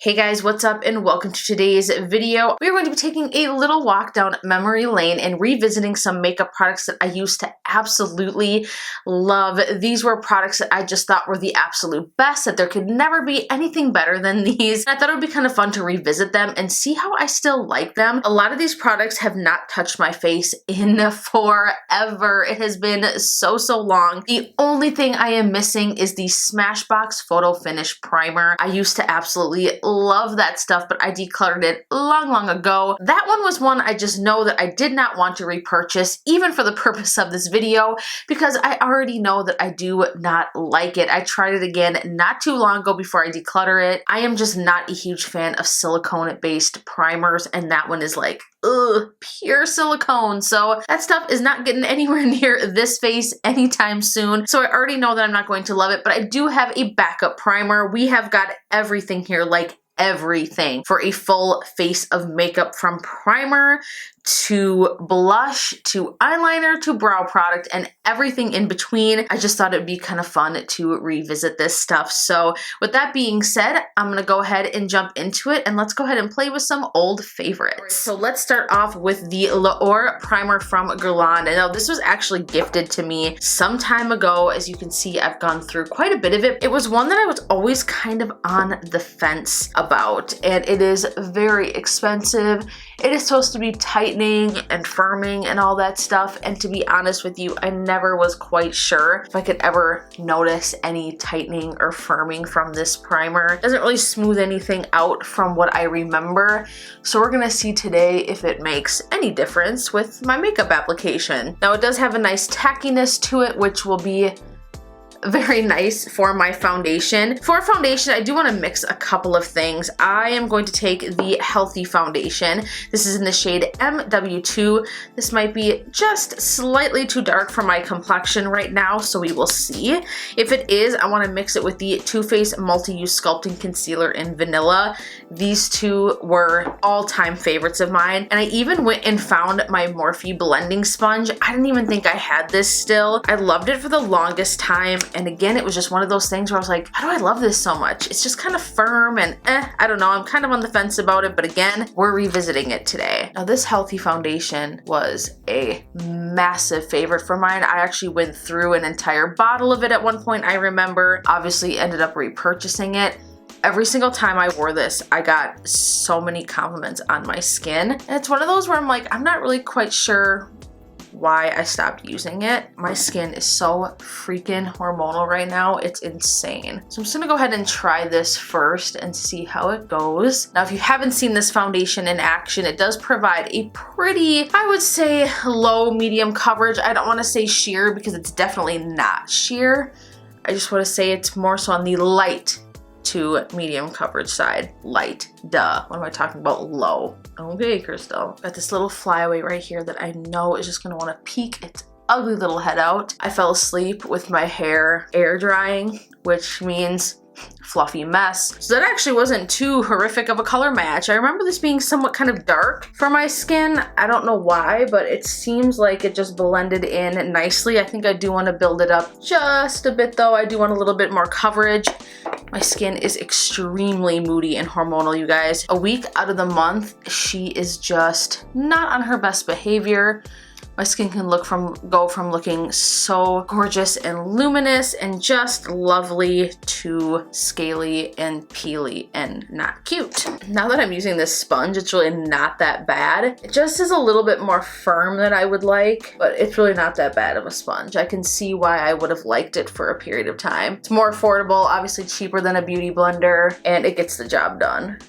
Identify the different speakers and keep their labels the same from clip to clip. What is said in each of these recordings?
Speaker 1: Hey guys, what's up and welcome to today's video. We are going to be taking a little walk down memory lane and revisiting some makeup products that I used to absolutely love. These were products that I just thought were the absolute best, that there could never be anything better than these. And I thought it would be kind of fun to revisit them and see how I still like them. A lot of these products have not touched my face in forever. It has been so long. The only thing I am missing is the Smashbox Photo Finish Primer. I used to absolutely love that stuff, but I decluttered it long ago. That one was one I just know that I did not want to repurchase, even for the purpose of this video, because I already know that I do not like it. I tried it again not too long ago before I declutter it. I am just not a huge fan of silicone-based primers, and that one is like, ugh, pure silicone. So that stuff is not getting anywhere near this face anytime soon. So I already know that I'm not going to love it, but I do have a backup primer. We have got everything here, like everything for a full face of makeup, from primer to blush to eyeliner to brow product and everything in between. I just thought it'd be kind of fun to revisit this stuff. So with that being said, I'm gonna go ahead and jump into it, and let's go ahead and play with some old favorites. So let's start off with the L'Or primer from Guerlain. And now this was actually gifted to me some time ago. As you can see, I've gone through quite a bit of it. It was one that I was always kind of on the fence about, and it is very expensive. It is supposed to be tightening and firming and all that stuff, and to be honest with you, I never was quite sure if I could ever notice any tightening or firming from this primer. It doesn't really smooth anything out from what I remember, so we're gonna see today if it makes any difference with my makeup application. Now it does have a nice tackiness to it, which will be very nice for my foundation. For foundation, I do want to mix a couple of things. I am going to take the Healthy Foundation. This is in the shade MW2. This might be just slightly too dark for my complexion right now, so we will see. If it is, I want to mix it with the Too Faced Multi-Use Sculpting Concealer in Vanilla. These two were all-time favorites of mine, and I even went and found my Morphe blending sponge. I didn't even think I had this still. I loved it for the longest time. And again, it was just one of those things where I was like, how do I love this so much? It's just kind of firm and I don't know. I'm kind of on the fence about it, but again, we're revisiting it today. Now this Healthy Foundation was a massive favorite for mine. I actually went through an entire bottle of it at one point, I remember. Obviously ended up repurchasing it. Every single time I wore this, I got so many compliments on my skin. And it's one of those where I'm like, I'm not really quite sure why I stopped using it. My skin is so freaking hormonal right now. It's insane. So I'm just gonna go ahead and try this first and see how it goes. Now, if you haven't seen this foundation in action, it does provide a pretty, I would say, low medium coverage. I don't want to say sheer because it's definitely not sheer. I just want to say it's more so on the light to medium coverage side. Light, duh. What am I talking about? Low. Okay, Crystal. Got this little flyaway right here that I know is just gonna want to peek its ugly little head out. I fell asleep with my hair air drying, which means fluffy mess. So that actually wasn't too horrific of a color match. I remember this being somewhat kind of dark for my skin. I don't know why, but it seems like it just blended in nicely. I think I do want to build it up just a bit though. I do want a little bit more coverage. My skin is extremely moody and hormonal, you guys. A week out of the month, she is just not on her best behavior. My skin can go from looking so gorgeous and luminous and just lovely to scaly and peely and not cute. Now that I'm using this sponge, it's really not that bad. It just is a little bit more firm than I would like, but it's really not that bad of a sponge. I can see why I would have liked it for a period of time. It's more affordable, obviously cheaper than a beauty blender, and it gets the job done.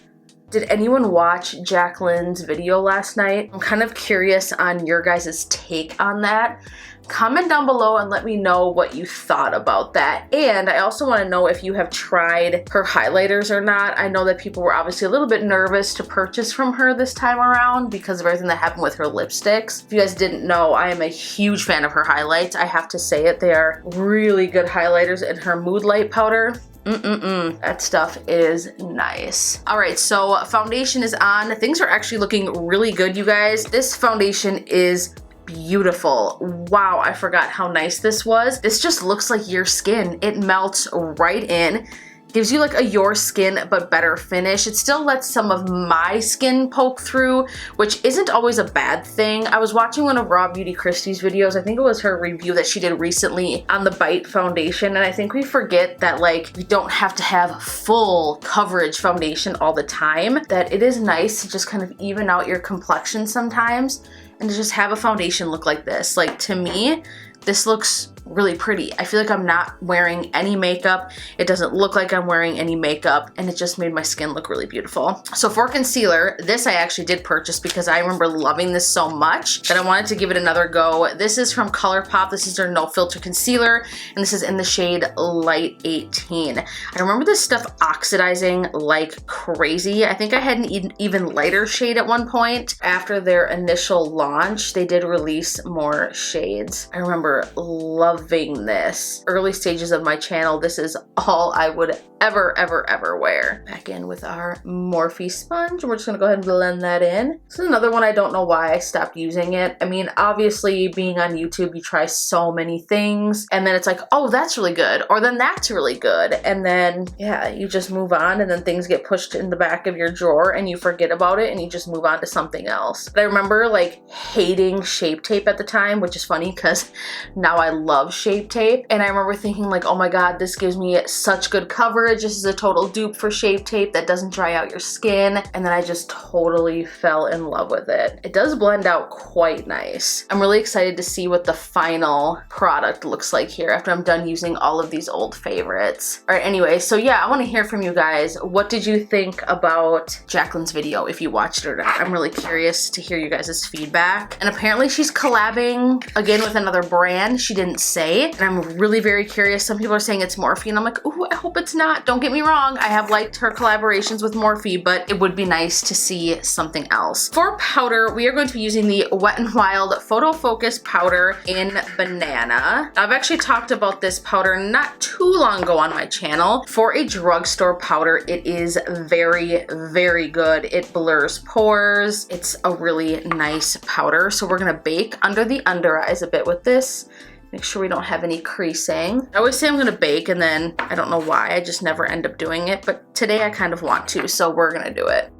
Speaker 1: Did anyone watch Jacqueline's video last night? I'm kind of curious on your guys' take on that. Comment down below and let me know what you thought about that. And I also want to know if you have tried her highlighters or not. I know that people were obviously a little bit nervous to purchase from her this time around because of everything that happened with her lipsticks. If you guys didn't know, I am a huge fan of her highlights. I have to say it. They are really good highlighters, and her Mood Light powder, that stuff is nice. All right, so foundation is on. Things are actually looking really good, you guys. This foundation is beautiful. Wow, I forgot how nice this was. This just looks like your skin. It melts right in. Gives you like a your skin but better finish. It still lets some of my skin poke through, which isn't always a bad thing. I was watching one of Raw Beauty Christie's videos. I think it was her review that she did recently on the Bite foundation, and I think we forget that like you don't have to have full coverage foundation all the time, that it is nice to just kind of even out your complexion sometimes and to just have a foundation look like this. Like, to me, this looks really pretty. I feel like I'm not wearing any makeup. It doesn't look like I'm wearing any makeup, and it just made my skin look really beautiful. So for concealer, this I actually did purchase because I remember loving this so much that I wanted to give it another go. This is from Colourpop. This is their no filter concealer, and this is in the shade Light 18. I remember this stuff oxidizing like crazy. I think I had an even lighter shade at one point. After their initial launch, they did release more shades. I remember loving this. Early stages of my channel, this is all I would ever wear. Back in with our Morphe sponge. We're just gonna go ahead and blend that in. This is another one I don't know why I stopped using it. I mean, obviously being on YouTube, you try so many things and then it's like, oh, that's really good, or then that's really good, and then yeah, you just move on, and then things get pushed in the back of your drawer and you forget about it and you just move on to something else. But I remember like hating Shape Tape at the time, which is funny because now I love Shape Tape, and I remember thinking like, oh my god, this gives me such good coverage. This is a total dupe for Shape Tape that doesn't dry out your skin, and then I just totally fell in love with it. It does blend out quite nice. I'm really excited to see what the final product looks like here after I'm done using all of these old favorites. All right, anyway, so yeah, I want to hear from you guys. What did you think about Jacqueline's video, if you watched it or not? I'm really curious to hear you guys' feedback. And apparently she's collabing again with another brand. She didn't say, and I'm really very curious. Some people are saying it's Morphe, and I'm like, ooh, I hope it's not. Don't get me wrong, I have liked her collaborations with Morphe, but it would be nice to see something else. For powder, we are going to be using the Wet n Wild Photo Focus powder in Banana. I've actually talked about this powder not too long ago on my channel. For a drugstore powder, it is very good. It blurs pores. It's a really nice powder. So we're gonna bake under the under eyes a bit with this. Make sure we don't have any creasing. I always say I'm gonna bake, and then I don't know why, I just never end up doing it, but today I kind of want to, so we're gonna do it.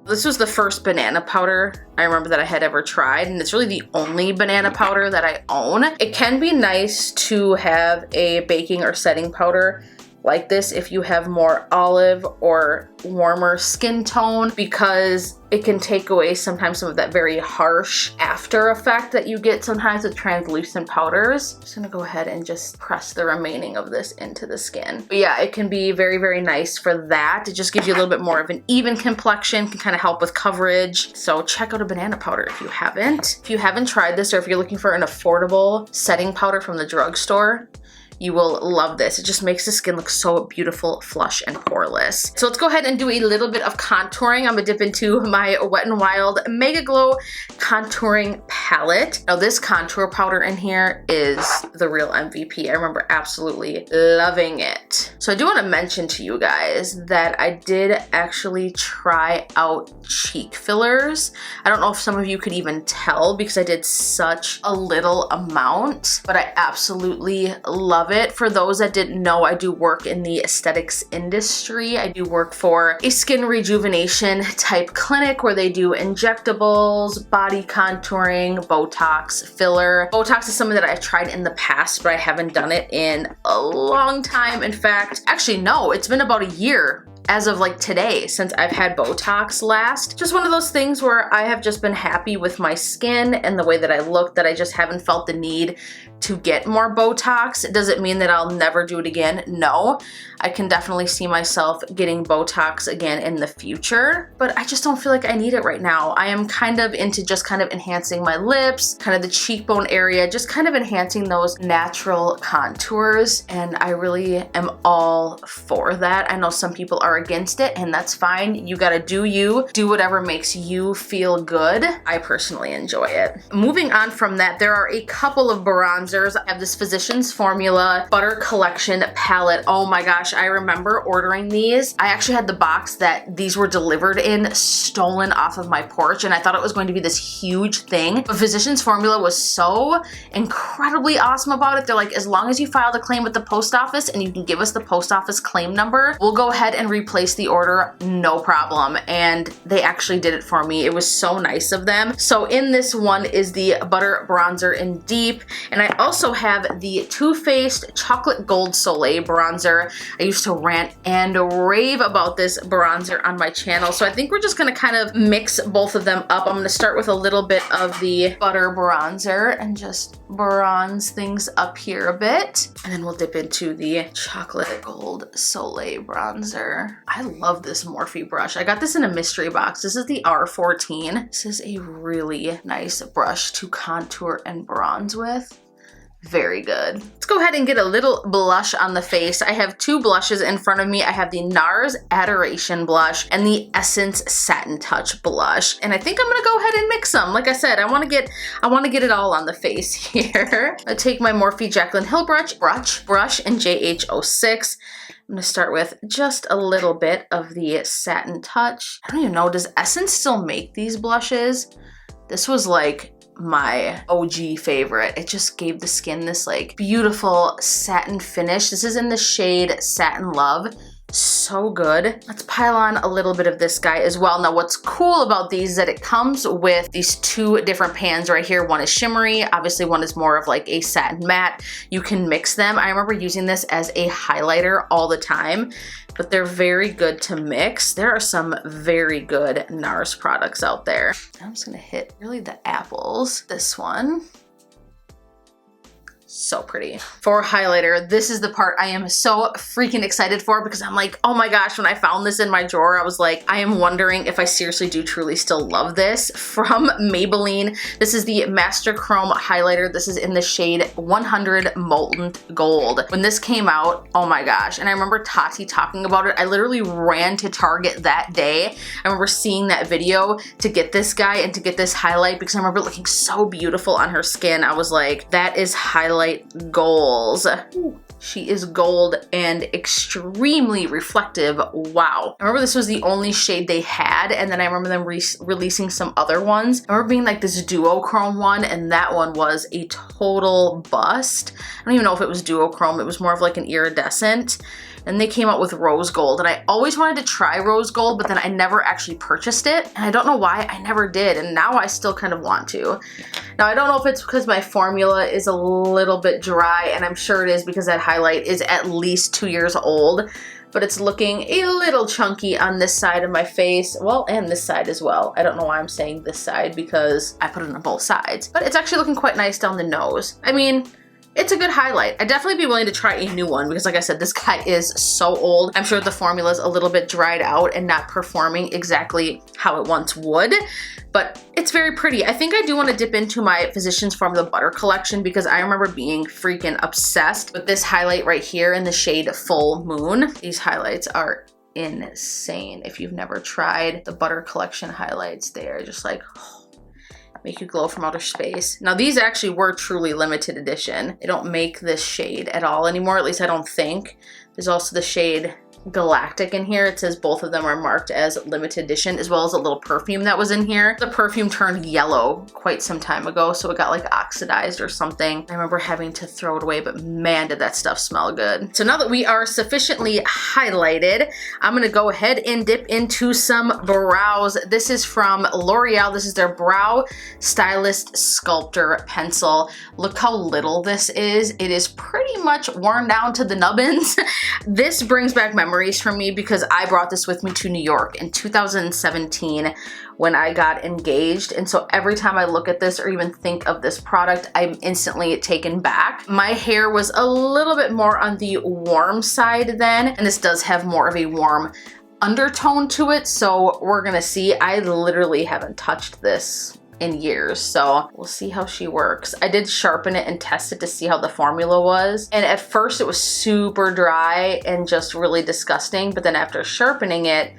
Speaker 1: This was the first banana powder I remember that I had ever tried, and it's really the only banana powder that I own. It can be nice to have a baking or setting powder like this if you have more olive or warmer skin tone, because it can take away sometimes some of that very harsh after effect that you get sometimes with translucent powders. I'm just gonna go ahead and just press the remaining of this into the skin. But yeah, it can be very nice for that. It just gives you a little bit more of an even complexion, can kind of help with coverage. So check out a banana powder if you haven't. If you haven't tried this, or if you're looking for an affordable setting powder from the drugstore, you will love this. It just makes the skin look so beautiful, flush, and poreless. So let's go ahead and do a little bit of contouring. I'm gonna dip into my Wet n Wild Mega Glow contouring palette. Now this contour powder in here is the real MVP. I remember absolutely loving it. So I do want to mention to you guys that I did actually try out cheek fillers. I don't know if some of you could even tell because I did such a little amount, but I absolutely love it. For those that didn't know, I do work in the aesthetics industry. I do work for a skin rejuvenation type clinic where they do injectables, body contouring, Botox, filler. Botox is something that I've tried in the past, but I haven't done it in a long time. In fact, actually no, it's been about a year as of like today since I've had Botox last. Just one of those things where I have just been happy with my skin and the way that I look, that I just haven't felt the need to get more Botox. Does it mean that I'll never do it again? No. I can definitely see myself getting Botox again in the future, but I just don't feel like I need it right now. I am kind of into just kind of enhancing my lips, kind of the cheekbone area, just kind of enhancing those natural contours, and I really am all for that. I know some people are against it, and that's fine. You gotta do you. Do whatever makes you feel good. I personally enjoy it. Moving on from that, there are a couple of bronzers bronzers. I have this Physicians Formula Butter Collection palette. Oh my gosh, I remember ordering these. I actually had the box that these were delivered in stolen off of my porch, and I thought it was going to be this huge thing. But Physicians Formula was so incredibly awesome about it. They're like, as long as you filed a claim with the post office and you can give us the post office claim number, we'll go ahead and replace the order, no problem. And they actually did it for me. It was so nice of them. So in this one is the Butter Bronzer in Deep, and I also have the Too Faced Chocolate Gold Soleil bronzer. I used to rant and rave about this bronzer on my channel, so I think we're just gonna kind of mix both of them up. I'm gonna start with a little bit of the butter bronzer and just bronze things up here a bit, and then we'll dip into the Chocolate Gold Soleil bronzer. I love this Morphe brush. I got this in a mystery box. This is the R14. This is a really nice brush to contour and bronze with. Very good. Let's go ahead and get a little blush on the face. I have two blushes in front of me. I have the NARS Adoration blush and the Essence Satin Touch blush. And I think I'm gonna go ahead and mix them. Like I said, I wanna get it all on the face here. I take my Morphe Jaclyn Hill brush in JH06. I'm gonna start with just a little bit of the Satin Touch. I don't even know, does Essence still make these blushes? This was like my OG favorite. It just gave the skin this like beautiful satin finish. This is in the shade Satin Love. So good. Let's pile on a little bit of this guy as well. Now what's cool about these is that it comes with these two different pans right here. One is shimmery, obviously one is more of like a satin matte. You can mix them. I remember using this as a highlighter all the time, but they're very good to mix. There are some very good NARS products out there. I'm just gonna hit really the apples. This one. So pretty. For highlighter, this is the part I am so freaking excited for, because I'm like, oh my gosh, when I found this in my drawer, I was like, I am wondering if I seriously do truly still love this. From Maybelline, this is the Master Chrome highlighter. This is in the shade 100 Molten Gold. When this came out, oh my gosh, and I remember Tati talking about it. I literally ran to Target that day. I remember seeing that video to get this guy and to get this highlight, because I remember it looking so beautiful on her skin. I was like, that is highlight goals. Ooh, she is gold and extremely reflective. Wow. I remember this was the only shade they had, and then I remember them releasing some other ones. I remember being like this duochrome one, and that one was a total bust. I don't even know if it was duochrome. It was more of like an iridescent. And they came out with rose gold, and I always wanted to try rose gold, but then I never actually purchased it, and I don't know why I never did, and now I still kind of want to. Now I don't know if it's because my formula is a little bit dry, and I'm sure it is because that highlight is at least 2 years old, but it's looking a little chunky on this side of my face. Well, and this side as well. I don't know why I'm saying this side, because I put it on both sides, but it's actually looking quite nice down the nose. I mean, it's a good highlight. I'd definitely be willing to try a new one, because like I said, this guy is so old. I'm sure the formula is a little bit dried out and not performing exactly how it once would, but it's very pretty. I think I do want to dip into my Physicians Formula Butter collection, because I remember being freaking obsessed with this highlight right here in the shade Full Moon. These highlights are insane. If you've never tried the Butter collection highlights, they're just like, make you glow from outer space. Now these actually were truly limited edition. They don't make this shade at all anymore, at least I don't think. There's also the shade Galactic in here. It says both of them are marked as limited edition, as well as a little perfume that was in here. The perfume turned yellow quite some time ago, so it got like oxidized or something. I remember having to throw it away, but man, did that stuff smell good. So now that we are sufficiently highlighted, I'm gonna go ahead and dip into some brows. This is from L'Oreal. This is their Brow Stylist Sculptor Pencil. Look how little this is. It is pretty much worn down to the nubbins. This brings back memories for me, because I brought this with me to New York in 2017 when I got engaged, and so every time I look at this or even think of this product, I'm instantly taken back. My hair was a little bit more on the warm side then, and this does have more of a warm undertone to it, so we're gonna see. I literally haven't touched this in years, so we'll see how she works. I did sharpen it and test it to see how the formula was, and at first it was super dry and just really disgusting, but then after sharpening it,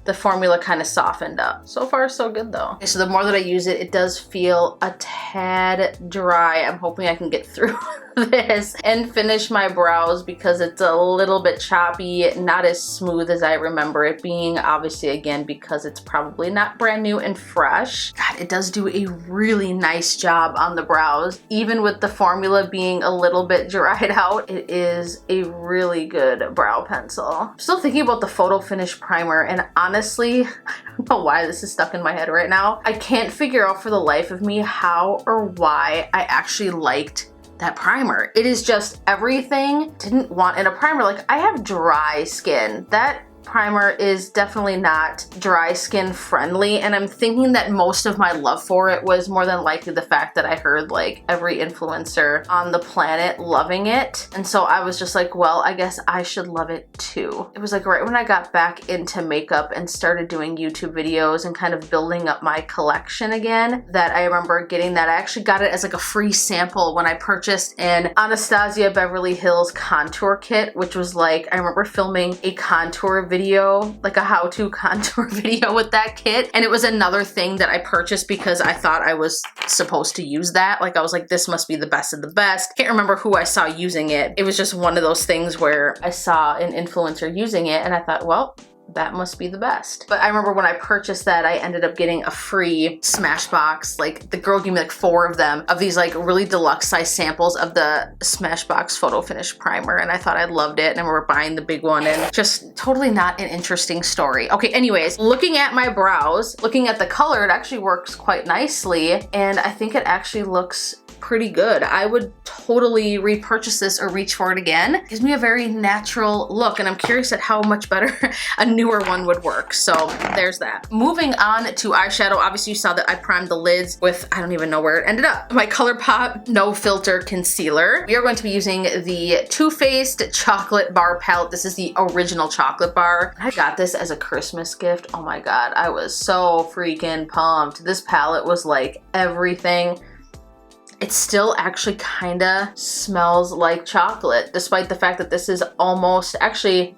Speaker 1: the formula kind of softened up. So far, so good though. Okay, so the more that I use it, it does feel a tad dry. I'm hoping I can get through this and finish my brows because it's a little bit choppy, not as smooth as I remember it being, obviously again because it's probably not brand new and fresh. God, it does do a really nice job on the brows. Even with the formula being a little bit dried out, it is a really good brow pencil. I'm still thinking about the Photo Finish primer, and honestly, I don't know why this is stuck in my head right now. I can't figure out for the life of me how or why I actually liked that primer. It is just everything I didn't want in a primer. Like, I have dry skin. That primer is definitely not dry skin friendly, and I'm thinking that most of my love for it was more than likely the fact that I heard like every influencer on the planet loving it, and so I was just like, well, I guess I should love it too. It was like right when I got back into makeup and started doing YouTube videos and kind of building up my collection again that I remember getting that. I actually got it as like a free sample when I purchased an Anastasia Beverly Hills contour kit, which was like, I remember filming a contour video, like a how-to contour video with that kit, and it was another thing that I purchased because I thought I was supposed to use that. Like, I was like, this must be the best of the best. Can't remember who I saw using it. It was just one of those things where I saw an influencer using it and I thought, well, that must be the best. But I remember when I purchased that, I ended up getting a free Smashbox. Like, the girl gave me like 4 of them, of these like really deluxe size samples of the Smashbox Photo Finish primer, and I thought I loved it, and I remember buying the big one, and just totally not an interesting story. Okay, anyways, looking at my brows, looking at the color, it actually works quite nicely, and I think it actually looks pretty good. I would totally repurchase this or reach for it again. It gives me a very natural look, and I'm curious at how much better a newer one would work. So there's that. Moving on to eyeshadow, obviously you saw that I primed the lids with, I don't even know where it ended up, my Colourpop No Filter Concealer. We are going to be using the Too Faced Chocolate Bar Palette. This is the original chocolate bar. I got this as a Christmas gift. Oh my God, I was so freaking pumped. This palette was like everything. It still actually kinda smells like chocolate, despite the fact that this is almost, actually,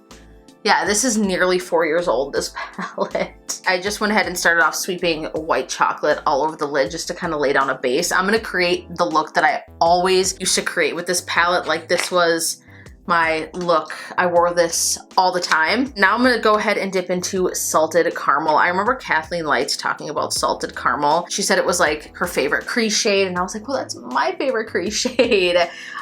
Speaker 1: yeah, this is nearly 4 years old, this palette. I just went ahead and started off sweeping white chocolate all over the lid just to kind of lay down a base. I'm gonna create the look that I always used to create with this palette. Like, this was my look. I wore this all the time. Now I'm gonna go ahead and dip into Salted Caramel. I remember Kathleen Lights talking about Salted Caramel. She said it was like her favorite crease shade, and I was like, well, that's my favorite crease shade.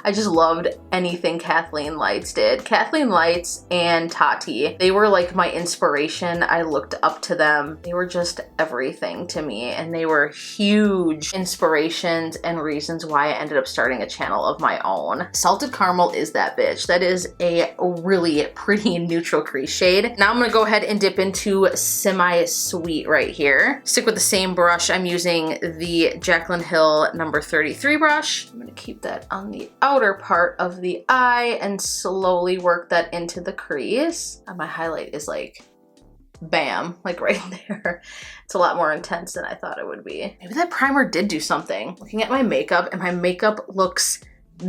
Speaker 1: I just loved anything Kathleen Lights did. Kathleen Lights and Tati, they were like my inspiration. I looked up to them. They were just everything to me, and they were huge inspirations and reasons why I ended up starting a channel of my own. Salted Caramel is that bitch. That is a really pretty neutral crease shade. Now I'm gonna go ahead and dip into Semi-Sweet right here. Stick with the same brush. I'm using the Jaclyn Hill number 33 brush. I'm gonna keep that on the outer part of the eye and slowly work that into the crease. And my highlight is like, bam, like right there. It's a lot more intense than I thought it would be. Maybe that primer did do something. Looking at my makeup, and my makeup looks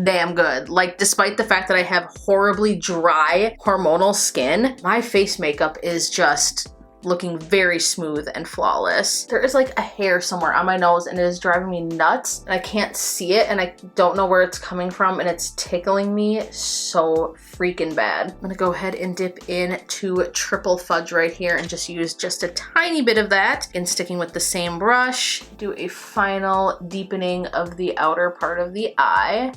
Speaker 1: damn good. Like, despite the fact that I have horribly dry hormonal skin, my face makeup is just looking very smooth and flawless. There is like a hair somewhere on my nose, and it is driving me nuts, and I can't see it, and I don't know where it's coming from, and it's tickling me so freaking bad. I'm gonna go ahead and dip into Triple Fudge right here and just use just a tiny bit of that, and sticking with the same brush, do a final deepening of the outer part of the eye,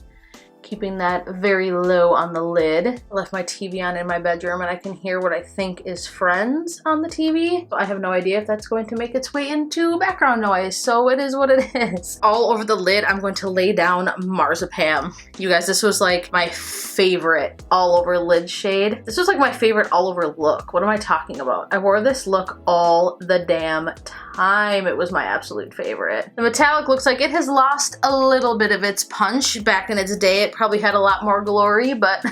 Speaker 1: keeping that very low on the lid. I left my TV on in my bedroom, and I can hear what I think is Friends on the TV. So I have no idea if that's going to make its way into background noise, so it is what it is. All over the lid, I'm going to lay down Marzipan. You guys, this was like my favorite all over lid shade. This was like my favorite all over look. What am I talking about? I wore this look all the damn time. It was my absolute favorite. The metallic looks like it has lost a little bit of its punch. Back in its day, it probably had a lot more glory, but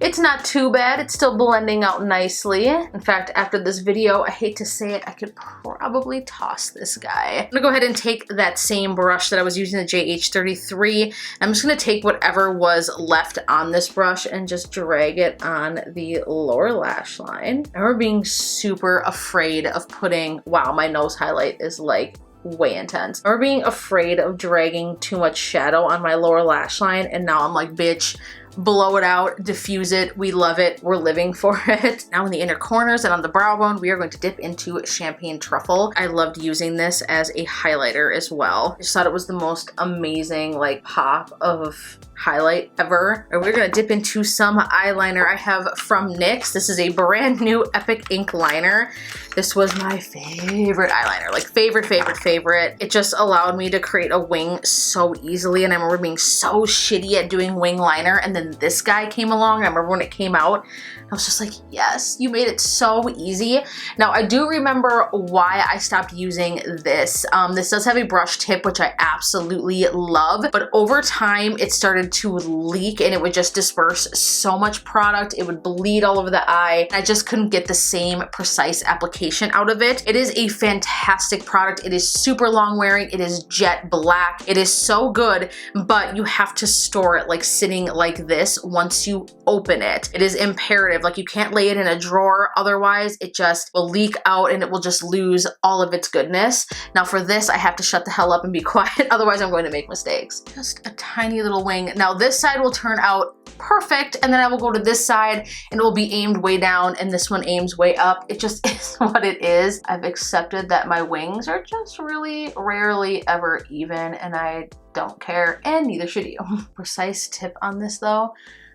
Speaker 1: It's not too bad. It's still blending out nicely. In fact, after this video, I hate to say it, I could probably toss this guy. I'm gonna go ahead and take that same brush that I was using, the JH33. I'm just gonna take whatever was left on this brush and just drag it on the lower lash line. I remember being super afraid of putting, wow, my nose highlight is like way intense. I remember being afraid of dragging too much shadow on my lower lash line, and now I'm like, bitch, blow it out, diffuse it, we love it, we're living for it. Now in the inner corners and on the brow bone, we are going to dip into Champagne Truffle. I loved using this as a highlighter as well. I just thought it was the most amazing like pop of highlight ever. And we're gonna dip into some eyeliner I have from NYX. This is a brand new Epic Ink liner. This was my favorite eyeliner, like favorite. It just allowed me to create a wing so easily, and I remember being so shitty at doing wing liner, and then this guy came along. I remember when it came out, I was just like, yes, you made it so easy. Now I do remember why I stopped using this. This does have a brush tip, which I absolutely love, but over time it started to leak and it would just disperse so much product. It would bleed all over the eye. I just couldn't get the same precise application out of it. It is a fantastic product. It is super long wearing. It is jet black. It is so good, but you have to store it like sitting like this once you open it. It is imperative. Like you can't lay it in a drawer, otherwise it just will leak out and it will just lose all of its goodness. Now for this, I have to shut the hell up and be quiet, otherwise I'm going to make mistakes. Just a tiny little wing. Now this side will turn out perfect, and then I will go to this side and it will be aimed way down and this one aims way up. It just is what it is. I've accepted that my wings are just really rarely ever even, and I don't care, and neither should you. Precise tip on this though.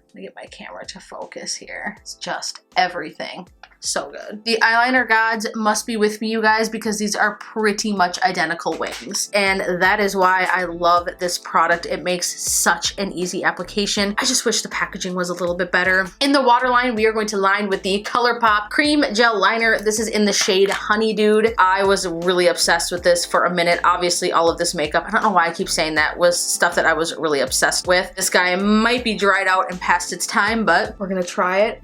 Speaker 1: Let me get my camera to focus here. It's just everything. So good. The eyeliner gods must be with me, you guys, because these are pretty much identical wings. And that is why I love this product. It makes such an easy application. I just wish the packaging was a little bit better. In the waterline, we are going to line with the Colourpop Cream Gel Liner. This is in the shade Honey Dude. I was really obsessed with this for a minute. Obviously, all of this makeup, I don't know why I keep saying that, was stuff that I was really obsessed with. This guy might be dried out and past its time, but we're gonna try it.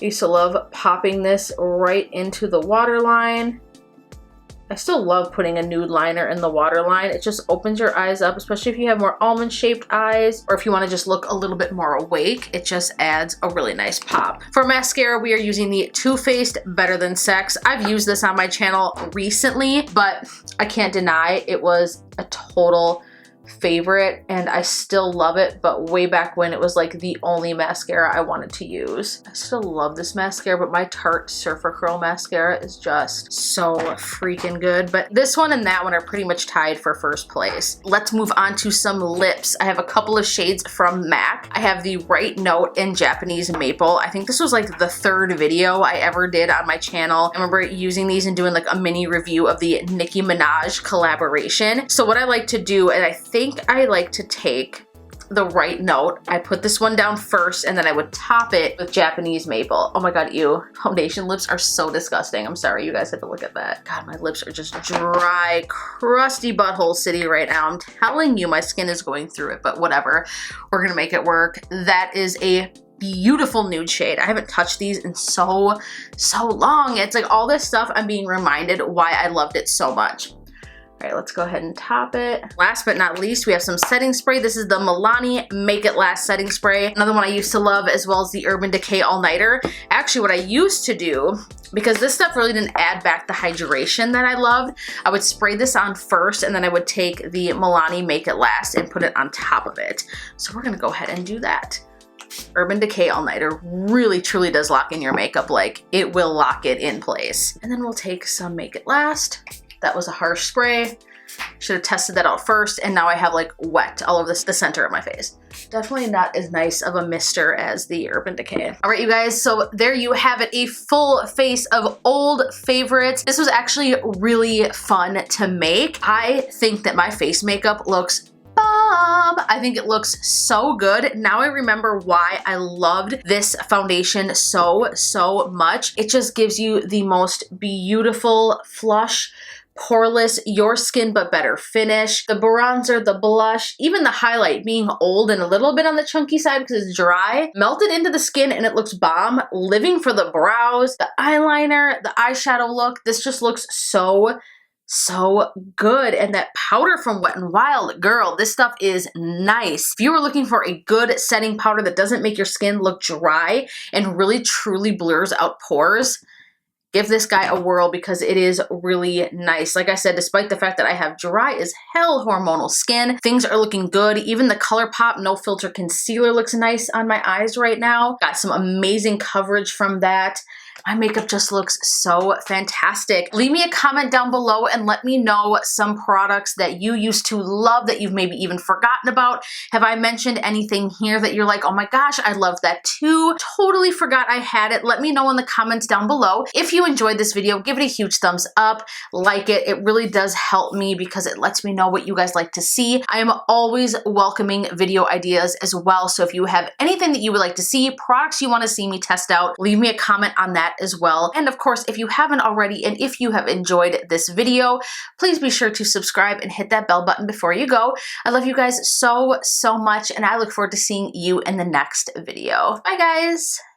Speaker 1: I used to love popping this right into the waterline. I still love putting a nude liner in the waterline. It just opens your eyes up, especially if you have more almond-shaped eyes, or if you want to just look a little bit more awake. It just adds a really nice pop. For mascara, we are using the Too Faced Better Than Sex. I've used this on my channel recently, but I can't deny it was a total favorite and I still love it, but way back when it was like the only mascara I wanted to use. I still love this mascara, but my Tarte Surfer Curl mascara is just so freaking good. But this one and that one are pretty much tied for first place. Let's move on to some lips. I have a couple of shades from MAC. I have the Right Note in Japanese Maple. I think this was like the third video I ever did on my channel. I remember using these and doing like a mini review of the Nicki Minaj collaboration. So what I like to do, and I think I like to take the Right Note. I put this one down first and then I would top it with Japanese Maple. Oh my god, ew. Foundation lips are so disgusting. I'm sorry you guys had to look at that. God, my lips are just dry, crusty butthole city right now. I'm telling you, my skin is going through it, but whatever. We're gonna make it work. That is a beautiful nude shade. I haven't touched these in so long. It's like all this stuff, I'm being reminded why I loved it so much. All right, let's go ahead and top it. Last but not least, we have some setting spray. This is the Milani Make It Last setting spray. Another one I used to love, as well as the Urban Decay All Nighter. Actually, what I used to do, because this stuff really didn't add back the hydration that I loved, I would spray this on first and then I would take the Milani Make It Last and put it on top of it. So we're gonna go ahead and do that. Urban Decay All Nighter really truly does lock in your makeup. Like, it will lock it in place. And then we'll take some Make It Last. That was a harsh spray. Should have tested that out first, and now I have like wet all over the center of my face. Definitely not as nice of a mister as the Urban Decay. All right, you guys, so there you have it, a full face of old favorites. This was actually really fun to make. I think that my face makeup looks bomb. I think it looks so good. Now I remember why I loved this foundation so much. It just gives you the most beautiful flush, poreless, your skin but better finish. The bronzer, the blush, even the highlight being old and a little bit on the chunky side because it's dry, melted into the skin and it looks bomb. Living for the brows, the eyeliner, the eyeshadow look. This just looks so good. And that powder from Wet n Wild, girl, this stuff is nice. If you were looking for a good setting powder that doesn't make your skin look dry and really truly blurs out pores, give this guy a whirl because it is really nice. Like I said, despite the fact that I have dry as hell hormonal skin, things are looking good. Even the Colourpop No Filter Concealer looks nice on my eyes right now. Got some amazing coverage from that. My makeup just looks so fantastic. Leave me a comment down below and let me know some products that you used to love that you've maybe even forgotten about. Have I mentioned anything here that you're like, oh my gosh, I love that too. Totally forgot I had it. Let me know in the comments down below. If you enjoyed this video, give it a huge thumbs up, like it. It really does help me because it lets me know what you guys like to see. I am always welcoming video ideas as well. So if you have anything that you would like to see, products you want to see me test out, leave me a comment on that as well. And of course, if you haven't already, and if you have enjoyed this video, please be sure to subscribe and hit that bell button before you go. I love you guys so much, and I look forward to seeing you in the next video. Bye guys!